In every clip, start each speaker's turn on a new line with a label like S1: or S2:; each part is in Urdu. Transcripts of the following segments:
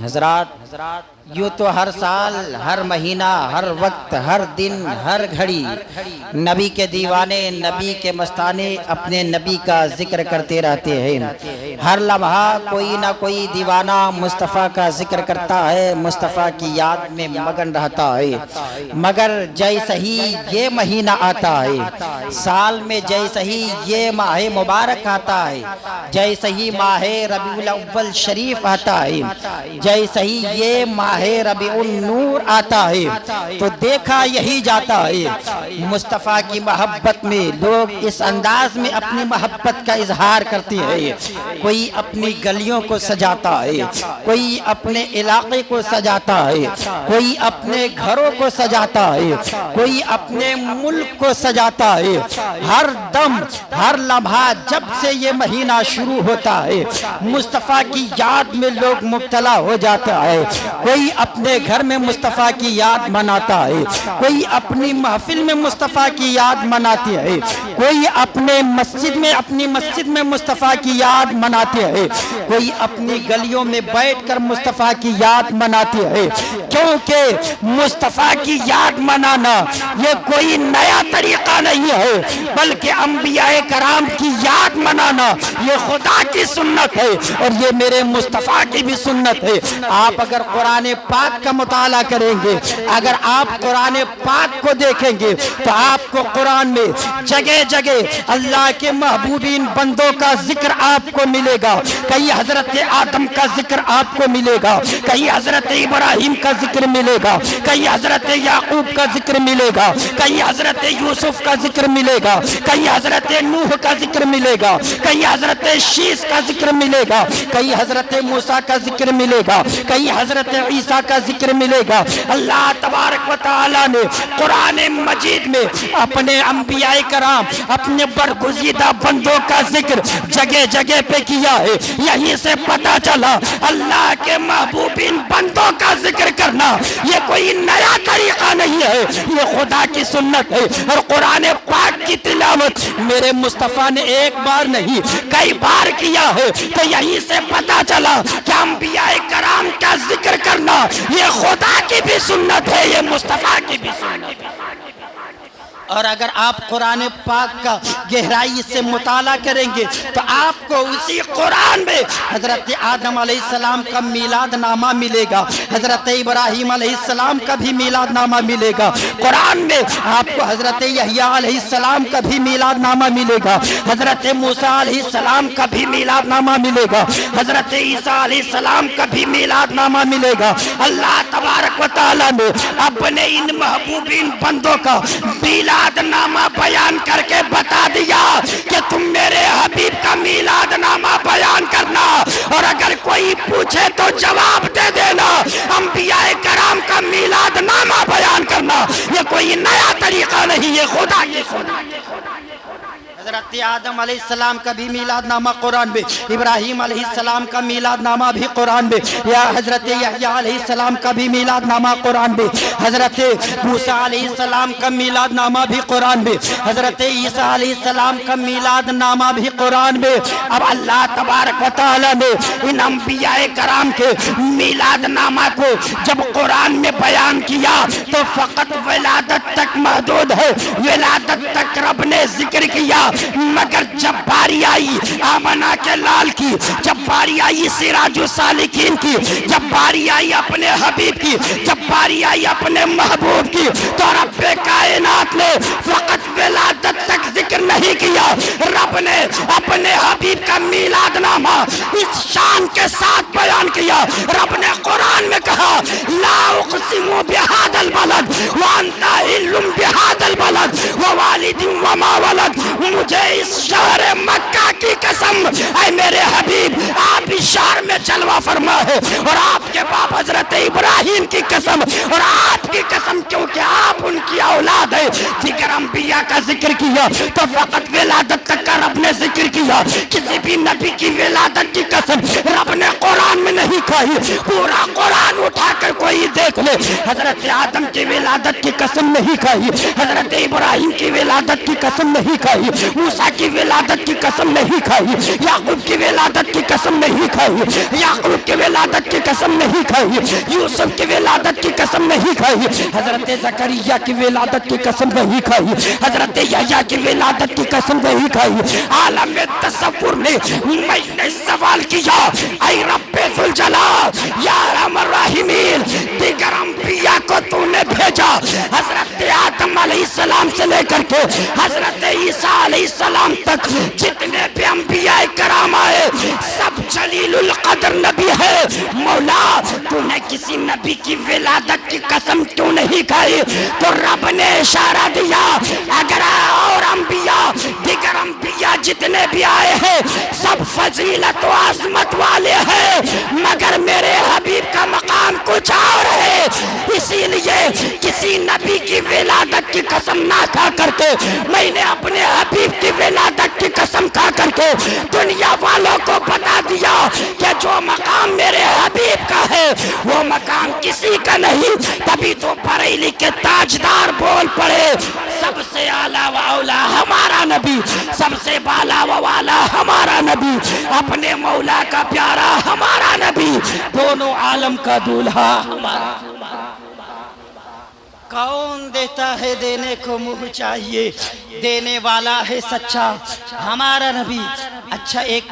S1: حضرات یوں تو ہر سال، ہر مہینہ، ہر وقت، ہر دن، ہر گھڑی نبی کے دیوانے، نبی کے مستانے اپنے نبی کا ذکر کرتے رہتے ہیں۔ ہر لمحہ کوئی نہ کوئی دیوانہ مصطفیٰ کا ذکر کرتا ہے، مصطفیٰ کی یاد میں مگن رہتا ہے۔ مگر جیسے ہی یہ مہینہ آتا ہے، سال میں جیسے ہی یہ ماہ مبارک آتا ہے، جیسے ہی ماہ ربیع الاول شریف آتا ہے، جیسے ہی یہ ماہ ربیع النور آتا ہے، تو دیکھا یہی جاتا ہے مصطفیٰ کی محبت میں لوگ اس انداز میں اپنی محبت کا اظہار کرتے ہیں۔ کوئی اپنی گلیوں کو سجاتا ہے، کوئی اپنے علاقے کو سجاتا ہے، کوئی اپنے گھروں کو سجاتا ہے، کوئی اپنے ملک کو سجاتا ہے۔ ہر دم، ہر لمحہ جب سے یہ مہینہ شروع ہوتا ہے، مصطفیٰ کی یاد میں لوگ مبتلا ہو جاتا ہے۔ کوئی اپنے گھر میں مصطفیٰ کی یاد مناتا ہے، کوئی اپنی محفل میں مصطفیٰ کی یاد مناتے ہے، کوئی اپنے اپنی مسجد میں مصطفیٰ کی یاد مناتے ہیں، کوئی اپنی گلیوں میں بیٹھ کر مصطفیٰ کی یاد مناتے ہیں۔ کیونکہ مصطفیٰ کی یاد منانا یہ کوئی نیا طریقہ نہیں ہے، بلکہ انبیاء کرام کی یاد منانا یہ خدا کی سنت ہے، اور یہ میرے مصطفیٰ کی بھی سنت ہے۔ آپ اگر قرآن پاک کا مطالعہ کریں گے، اگر آپ قرآن پاک کو دیکھیں گے، تو آپ کو قرآن میں جگہ جگہ اللہ کے محبوبین بندوں کا ذکر آپ کو ملے گا۔ کہیں حضرت آدم کا ذکر آپ کو ملے گا، کہیں حضرت ابراہیم کا ذکر ملے گا، کہیں حضرت یعقوب کا ذکر ملے گا، کہیں حضرت یوسف کا ذکر ملے گا، کہیں حضرت نوح کا ذکر ملے گا، کہیں حضرت شیس کا ذکر ملے گا، کہیں حضرت موسیٰ کا ذکر ملے گا، کہیں حضرت عیسیٰ کا ذکر ملے گا۔ اللہ تبارک و تعالی نے قرآن مجید میں اپنے انبیاء کرام، اپنے برگزیدہ بندوں کا ذکر جگہ جگہ پہ کیا ہے۔ یہیں سے پتہ چلا اللہ کے محبوبین بندوں کا ذکر کرنا یہ کوئی نیا طریقہ نہیں ہے، یہ خدا کی سنت ہے۔ اور قرآن پاک کی تلاوت میرے مصطفیٰ نے ایک بار نہیں کئی بار کیا ہے، تو یہیں سے پتہ چلا کہ انبیاء کرام کا ذکر کرنا یہ خدا کی بھی سنت ہے، یہ مصطفیٰ کی بھی سنت ہے۔ اور اگر آپ قرآن پاک کا گہرائی سے مطالعہ کریں گے تو آپ کو اسی قرآن میں حضرت آدم علیہ السلام کا میلاد نامہ ملے گا، حضرت ابراہیم علیہ السلام کا بھی میلاد نامہ ملے گا۔ قرآن میں آپ کو حضرت یحییٰ علیہ السلام کا بھی میلاد نامہ ملے گا، حضرت موسیٰ علیہ السلام کا بھی میلاد نامہ ملے گا، حضرت عیسیٰ علیہ السلام کا بھی میلاد نامہ ملے گا۔ اللہ تبارک و تعالیٰ نے اپنے ان محبوبین بندوں کا میلاد نامہ بیان کر کے بتا دیا کہ تم میرے حبیب کا میلاد نامہ بیان کرنا، اور اگر کوئی پوچھے تو جواب دے دینا۔ انبیاء کرام کا میلاد نامہ بیان کرنا یہ کوئی نیا طریقہ نہیں، یہ خدا کی سنت ہے۔ حضرت آدم علیہ السلام کا بھی میلاد نامہ قرآن میں، ابراہیم علیہ السلام کا میلاد نامہ بھی قرآن میں، یا حضرت یحییٰ علیہ السلام کا بھی میلاد نامہ قرآن میں، حضرت موسیٰ علیہ السلام کا میلاد نامہ بھی قرآن میں، حضرت عیسیٰ علیہ السلام کا میلاد نامہ بھی قرآن میں۔ اب اللہ تبارک و تعالی نے ان انبیاء کرام کے میلاد نامہ کو جب قرآن میں بیان کیا تو فقط ولادت تک محدود ہے، ولادت تک رب نے ذکر کیا، مگر جب باری آئی آمنہ کے لال کی، جب باری آئی سراج السالکین کی، جب باری آئی اپنے حبیب کی، جب باری آئی اپنے محبوب کی، تو رب کائنات نے فقط ولادت تک ذکر نہیں کیا، رب نے اپنے حبیب کا میلاد نامہ اس شان کے ساتھ بیان کیا۔ رب نے قرآن میں کہا لا اقسم بہذا البلد وانت حل بہذا البلد ووالد وما ولد، مجھے اس شہر مکہ کی قسم، اے میرے حبیب آپ اس شہر میں جلوہ فرما ہے، اور آپ کے باپ حضرت ابراہیم کی قسم، اور آپ کی قسم کیونکہ آپ ان کی اولاد ہے۔ ذکر انبیاء کا ذکر کیا تو فقط ولادت تک کا رب نے ذکر کیا، کسی بھی نبی کی ولادت کی قسم رب نے قرآن میں نہیں کھائی، پورا قرآن اٹھا کر
S2: کر کوئی دیکھ لے، حضرت آدم کی ولادت کی قسم نہیں کھائی، حضرت ابراہیم کی ولادت کی قسم نہیں کھائی، موسیٰ کی ولادت کی قسم نہیں کھائی، یعقوب کی ولادت کی قسم نہیں کھائی، یعقوب کی ولادت کی قسم نہیں کھائی، یوسف کی ولادت کی قسم نہیں کھائی، حضرت زکریا کی ولادت کی قسم نہیں کھائی، حضرت یحییٰ کی ولادت کی قسم نہیں کھائی۔ عالم تصور نے میں نے سوال کیا، اے رب ذوالجلال یا ارحم الراحمین، دیگر انبیاء کو تو نے بھیجا، حضرت آدم علیہ السلام سے لے کر کے حضرت عیسیٰ علیہ السلام تک جتنے بھی انبیاء کرام آئے سب جلیل القدر نبی ہے، مولا تو نے کسی نبی کی ولادت کی قسم کیوں نہیں کھائی؟ تو رب نے اشارہ دیا، اگر اور انبیاء دیگر انبیاء جتنے بھی آئے ہیں سب فضیلت و عظمت والے ہیں، مگر میرے حبیب کا مقام کچھ اور ہے، اسی لیے کسی نبی کی ولادت کی قسم نہ کھا کر کے میں نے اپنے حبیب کی ولادت کی قسم کھا کر کے دنیا والوں کو بتا دیا کہ جو مقام میرے حبیب کا ہے وہ مقام کسی کا نہیں۔ تبھی تو بریلی کے تاجدار بول پڑے، سب سے اعلیٰ و اولا ہمارا نبی، سب سے بالا و والا ہمارا نبی، اپنے مولا کا پیارا ہمارا نبی، دونوں عالم کا دولہا ہمارا۔
S1: کون دیتا ہے دینے کو منہ چاہیے، دینے والا ہے سچا ہمارا نبی۔ اچھا ایک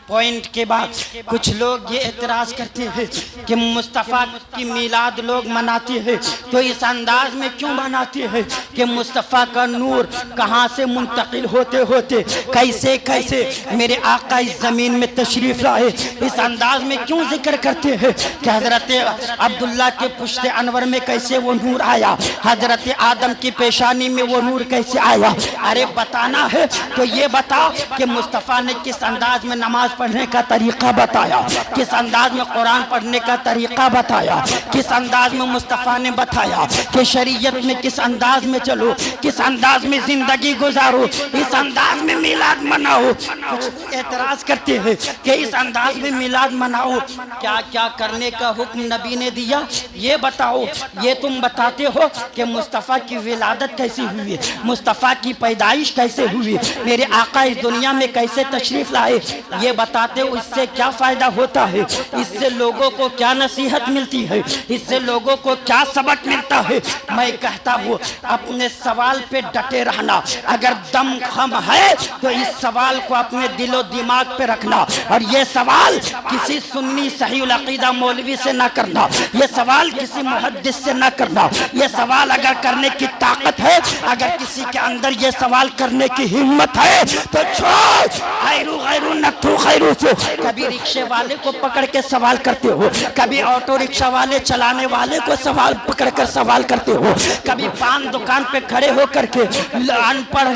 S1: پوائنٹ کے بعد کچھ لوگ یہ اعتراض کرتے ہیں کہ مصطفیٰ کی میلاد لوگ مناتے ہیں تو اس انداز میں کیوں مناتے ہیں کہ مصطفیٰ کا نور کہاں سے منتقل ہوتے ہوتے کیسے کیسے میرے آقا اس زمین میں تشریف لائے، اس انداز میں کیوں ذکر کرتے ہیں کہ حضرت عبداللہ کے پشت انور میں کیسے وہ نور آیا، حضرت آدم کی پیشانی میں وہ نور کیسے آیا۔ ارے بتانا ہے تو یہ بتا کہ مصطفیٰ نے کس انداز میں نماز پڑھنے کا طریقہ بتایا، کس انداز میں قرآن پڑھنے کا طریقہ بتایا، کس انداز میں مصطفیٰ نے بتایا کہ شریعت میں کس انداز میں چلو، کس انداز میں زندگی گزارو، اس انداز میں میلاد مناؤ۔ کچھ اعتراض کرتے ہیں کہ اس انداز میں میلاد مناؤ، کیا کیا کرنے کا حکم نبی نے دیا یہ بتاؤ۔ یہ تم بتاتے ہو کہ مصطفیٰ کی ولادت کیسی ہوئی، مصطفیٰ کی پیدائش کیسے ہوئی، میرے آقا اس دنیا میں کیسے تشریف لائے، یہ بتاتے ہو اس سے کیا فائدہ ہوتا ہے، اس سے لوگوں کو کیا نصیحت ملتی ہے، اس سے لوگوں کو کیا سبق ملتا ہے۔ میں کہتا ہوں اپنے سوال پہ ڈٹے رہنا، اگر دم خم ہے تو اس سوال کو اپنے دل و دماغ پہ رکھنا، اور یہ سوال کسی سنی صحیح العقیدہ مولوی سے نہ کرنا، یہ سوال کسی محدث سے نہ کرنا، یہ سوال اگر کرنے کی طاقت ہے، اگر کسی کے اندر یہ سوال کرنے کی ہمت ہے تو چھوڑ خیرو خیرو نکتو خیرو سے۔ کبھی رکشے والے کو پکڑ کے سوال کرتے ہو، کبھی آٹو رکشہ والے چلانے والے کو سوال پکڑ کر سوال کرتے ہو، کبھی پان دکان پہ کھڑے ہو کر کے ان پڑھ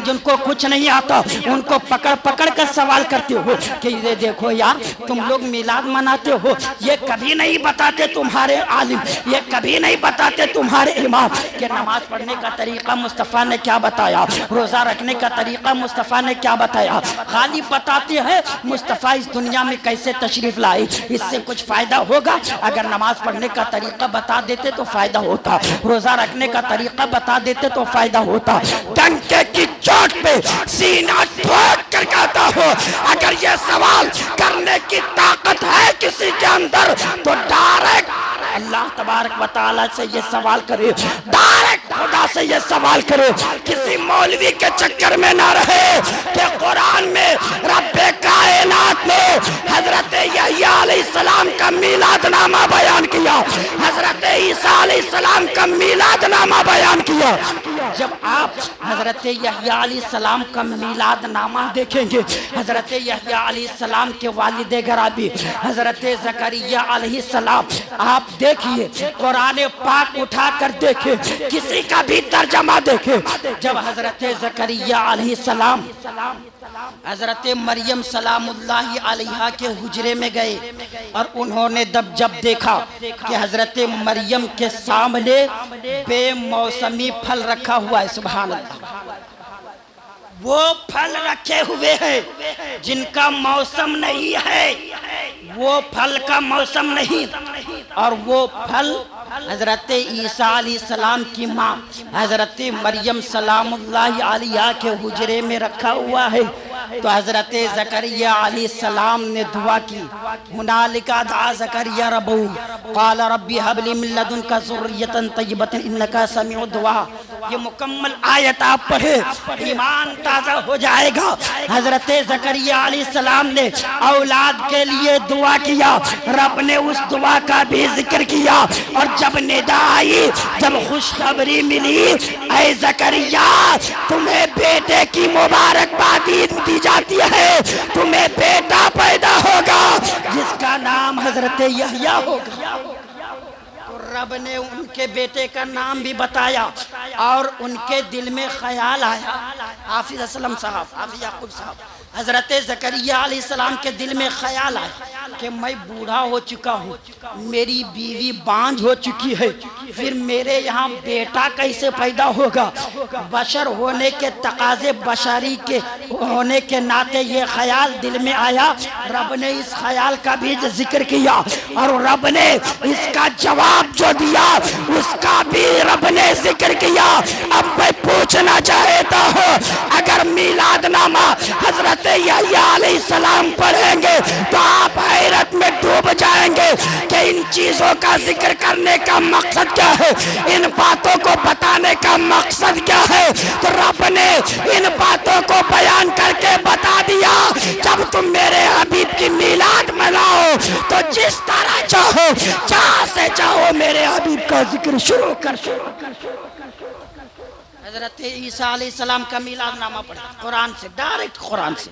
S1: جن کو کچھ نہیں آتا ان کو پکڑ پکڑ کر سوال کرتے ہو کہ یہ دیکھو یار تم لوگ میلاد مناتے ہو، یہ کبھی نہیں بتاتے تمہارے عالم، یہ کبھی نہیں بتاتے تمہارے امام کہ نماز پڑھنے کا طریقہ مصطفیٰ نے کیا بتایا، روزہ رکھنے کا طریقہ مصطفیٰ نے کیا بتایا، خالی بتاتے ہیں مصطفیٰ اس دنیا میں کیسے تشریف لائے۔ اس سے کچھ فائدہ ہوگا؟ اگر نماز پڑھنے کا طریقہ بتا دیتے تو فائدہ ہوتا، روزہ رکھنے کا طریقہ بتا دیتے تو فائدہ ہوتا۔ ڈنکے کی چوٹ پہ سینہ ٹھوک کر کہتا ہو اگر یہ سوال کرنے کی طاقت ہے کسی کے اندر تو ڈائریکٹ اللہ تبارک و تعالیٰ سے یہ سوال کرے، ڈائریکٹ خدا سے یہ سوال کرے، کسی مولوی کے چکر میں نہ رہے کہ قرآن میں رب کائنات نے حضرت یحییٰ علیہ السلام کا میلاد نامہ بیان کیا، حضرت عیسیٰ علیہ السلام کا میلاد نامہ بیان کیا۔ جب آپ حضرت یحییٰ علیہ السلام کا میلاد نامہ دیکھیں گے، حضرت یحییٰ علیہ السلام کے والد گرامی حضرت زکریا علیہ السلام، آپ دیکھیے قرآن پاک اٹھا کر دیکھیں، کسی کا بھی ترجمہ دیکھیں۔ جب حضرت زکریا علیہ السلام حضرت مریم سلام اللہ علیہا کے حجرے میں گئے اور انہوں نے جب دیکھا کہ حضرت مریم کے سامنے بے موسمی پھل رکھا ہوا ہے، سبحان اللہ، وہ پھل رکھے ہوئے ہیں جن کا موسم نہیں ہے، وہ پھل کا موسم نہیں، اور وہ پھل حضرت عیسیٰ علیہ السلام کی ماں حضرت مریم سلام اللہ علیہا کے حجرے میں رکھا ہوا ہے۔ تو حضرت زکریہ علیہ السلام نے دعا کی، ہنالک دعا زکریہ ربہ قال ربی ھب لی من لدنک ذریۃ طیبۃ انک سمیع الدعاء۔ یہ مکمل آیت آپ پڑھے، ایمان تازہ ہو جائے گا۔ حضرت زکریہ علیہ السلام نے اولاد کے لیے دعا کیا، رب نے اس دعا کا بھی ذکر کیا، اور جب ندا آئی، جب خوشخبری ملی، اے زکریا تمہیں بیٹے کی مبارکبادی دی جاتی ہے، تمہیں بیٹا پیدا ہوگا جس کا نام حضرت یحییٰ ہوگا۔ رب نے ان کے بیٹے کا نام بھی بتایا، اور ان کے دل میں خیال آیا، حافظ اسلم صاحب، حافظ یعقوب صاحب، حضرت زکریہ علیہ السلام کے دل میں خیال آیا کہ میں بوڑھا ہو چکا ہوں، میری بیوی بانجھ ہو چکی ہے، پھر میرے یہاں بیٹا کیسے پیدا ہوگا؟ بشر ہونے کے تقاضے بشری کے ہونے کے ناطے یہ خیال دل میں آیا۔ رب نے اس خیال کا بھی ذکر کیا، اور رب نے اس کا جواب جو دیا اس کا بھی رب نے ذکر کیا۔ اب میں پوچھنا چاہتا ہوں، اگر میلاد نامہ حضرت یحییٰ علیہ السلام پڑھیں گے تو آپ حیرت میں ڈوب جائیں گے کہ ان چیزوں کا ذکر کرنے کا مقصد کیا ہے، ان باتوں کو بتانے کا مقصد کیا ہے؟ تو رب نے ان باتوں کو بیان کر کے بتا دیا، جب تم میرے حبیب کی میلاد مناؤ تو جس طرح چاہو، جہاں سے چاہو میرے حبیب کا ذکر شروع کر۔ حضرت عیسیٰ علیہ السلام کا میلاد نامہ پڑھا، قرآن سے، ڈائریکٹ قرآن سے،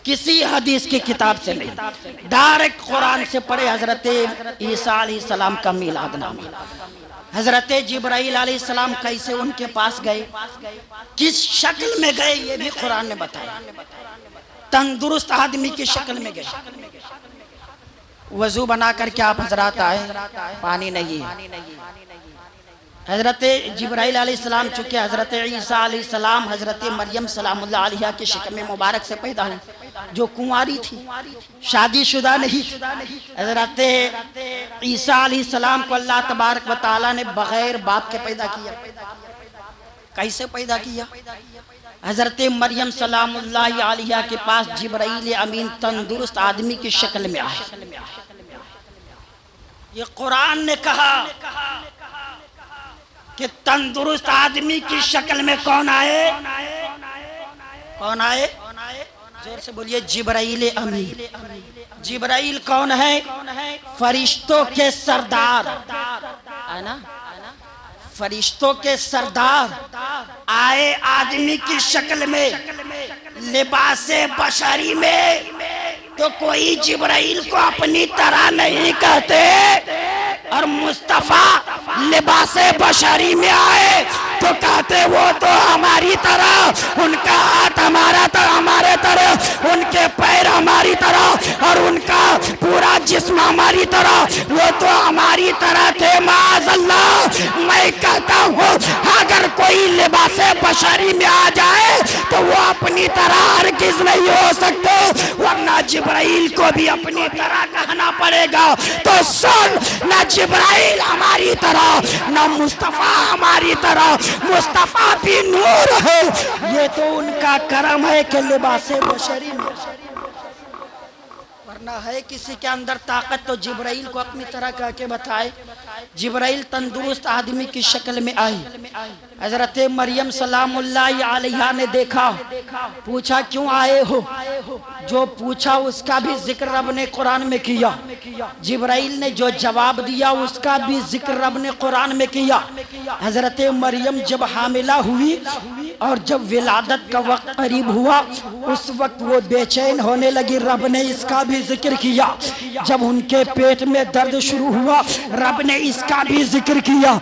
S1: کسی حدیث کی کتاب سے نہیں، ڈائریکٹ قرآن سے پڑھے حضرت عیسیٰ علیہ السلام کا میلاد نامہ۔ حضرت جبرائیل علیہ السلام کیسے ان کے پاس گئے، کس شکل میں گئے، یہ بھی قرآن نے بتایا۔ تندرست آدمی کی شکل میں گئے، وضو بنا کر کے آپ حضرات آئے، پانی نہیں ہے۔ حضرت جبرائیل علیہ السلام چونکہ حضرت عیسیٰ علیہ السلام حضرت مریم سلام اللہ علیہا کے شکم مبارک سے پیدا ہوئی، جو کنواری تھی، شادی شدہ نہیں تھی۔ حضرت عیسیٰ علیہ السلام کو اللہ تبارک و تعالیٰ نے بغیر باپ کے پیدا کیا۔ کیسے پیدا کیا؟ حضرت مریم سلام اللہ علیہا کے پاس جبرائیل امین تندرست آدمی کی شکل میں آئے۔ یہ قرآن نے کہا کہ تندرست آدمی کی شکل میں کون آئے؟ کون آئے؟ زور سے بولیے، جبرائیل امین۔ جبرائیل کون ہے؟ فرشتوں کے سردار، ہے نا؟ فرشتوں کے سردار آئے آدمی کی شکل میں، لباس بشری میں۔ تو کوئی جبرائیل کو اپنی طرح نہیں کہتے، اور مصطفیٰ لباس بشری میں آئے تو کہتے وہ تو ہماری طرح، ان کا ہاتھ ہمارے طرح، ان کے پیر ہماری طرح، اور ان کا پورا جسم ہماری طرح، وہ تو ہماری طرح تھے۔ معاذ اللہ، میں کہتا ہوں اگر کوئی لباس بشری میں آ جائے تو وہ اپنی طرح ہرگز نہیں ہو سکتے، ورنہ جبرائیل کو بھی اپنی طرح کہنا پڑے گا۔ تو سن، نہ جبرائیل ہماری طرح، نہ مصطفیٰ ہماری طرح، مصطفیٰ بھی نور ہے، یہ تو ان کا کرم ہے کہ لباس بشری میں، ورنہ ہے کسی کے اندر طاقت تو جبرائیل کو اپنی طرح کہہ کے بتائے۔ جبرائیل تندرست آدمی کی شکل میں آئی، حضرت مریم سلام اللہ علیہا نے دیکھا، پوچھا کیوں آئے ہو؟ جو پوچھا اس کا بھی ذکر رب نے قرآن میں کیا، جبرائیل نے جو جواب دیا اس کا بھی ذکر رب نے قرآن میں کیا۔ حضرت مریم جب حاملہ ہوئی اور جب ولادت کا وقت قریب ہوا، اس وقت وہ بے چین ہونے لگی، رب نے اس کا بھی ذکر کیا۔ جب ان کے پیٹ میں درد شروع ہوا، رب نے اس کا بھی ذکر کیا،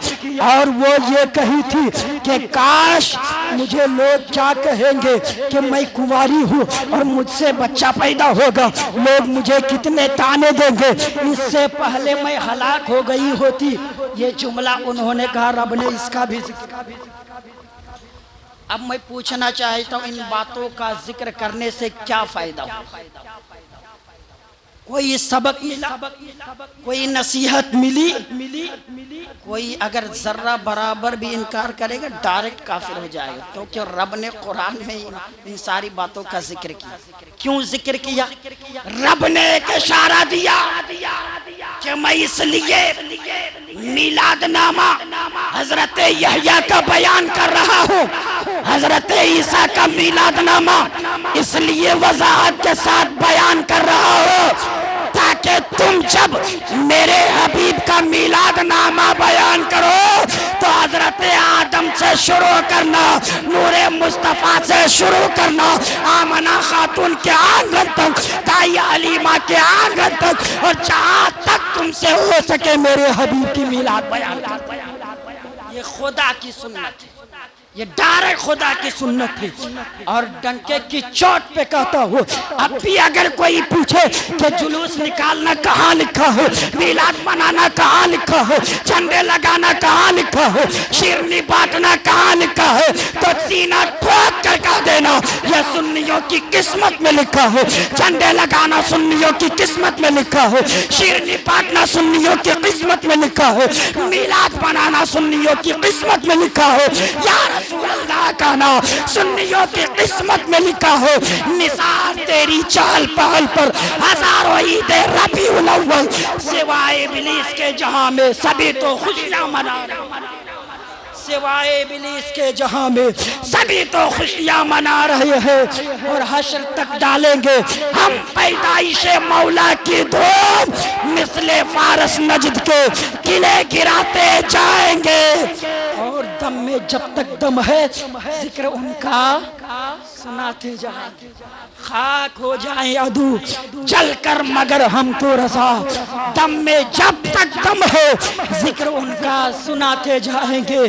S1: اور وہ یہ کہی تھی کہ کاش مجھے لوگ کیا کہیں گے کہ میں کنواری ہوں اور مجھ سے بچہ پیدا ہوگا، لوگ مجھے کتنے تانے دیں گے، اس سے پہلے میں ہلاک ہو گئی ہوتی۔ یہ جملہ انہوں نے کہا، رب نے اس کا بھی ذکر۔ اب میں پوچھنا چاہتا ہوں ان باتوں کا ذکر کرنے سے کیا فائدہ ہو؟ کوئی سبق ملا، کوئی نصیحت ملی، کوئی اگر ذرہ برابر بھی انکار کرے گا ڈائریکٹ کافر ہو جائے گا، کیونکہ رب نے قرآن میں ان ساری باتوں کا ذکر کیا۔ کیوں ذکر کیا؟
S2: رب نے ایک اشارہ دیا کہ میں اس لیے میلاد نامہ حضرت یحییٰ کا بیان کر رہا ہوں، حضرت عیسیٰ کا میلاد نامہ اس لیے وضاحت کے ساتھ بیان کر رہا ہوں تاکہ تم جب میرے حبیب کا میلاد نامہ بیان کرو تو حضرت آدم سے شروع کرنا، نور مصطفیٰ سے شروع کرنا، آمنہ خاتون کے آنگن تک، دائی علیمہ کے آنگن تک، اور جہاں تک تم سے ہو سکے میرے حبیب کی میلاد بیان کرو۔
S1: یہ خدا کی سنت ہے، یہ ڈائریکٹ خدا کی سنت ہے، اور ڈنکے کی چوٹ پہ کہتا ہوں
S2: اب بھی اگر کوئی پوچھے کہ جلوس نکالنا کہاں لکھا ہے، میلاد منانا کہاں لکھا ہے، جھنڈے لگانا کہاں لکھا ہے، شیرنی بانٹنا کہاں لکھا ہے، تو سینہ ٹھوک کر کہہ دینا یہ سنیوں کی قسمت میں لکھا ہے، جھنڈے لگانا سنیوں کی قسمت میں لکھا ہے، شیرنی بانٹنا سنیوں کی قسمت میں لکھا ہے، میلاد منانا سنیوں کی قسمت میں لکھا ہے، یا رسول اللہ کا نام سنیوں کی قسمت میں لکھا ہے۔ نثار تیری چال پہل پر ہزاروں عید ربیع الاول، سوائے ابلیس کے جہاں میں سبھی تو خوشیاں منا رہے ہیں، سوائے ابلیس کے جہاں میں سبھی تو خوشیاں منا رہے ہیں، اور حشر تک ڈالیں گے ہم پیدائش مولا کی دھوم، مثل فارس نجد کے قلعے گراتے جائیں گے، اور دم میں جب تک دم ہے ذکر ان کا سناتے جائیں گے، خاک ہو جائیں عدو جل کر مگر ہم کو رضا، دم میں جب تک دم ہے ذکر ان کا سناتے جائیں گے۔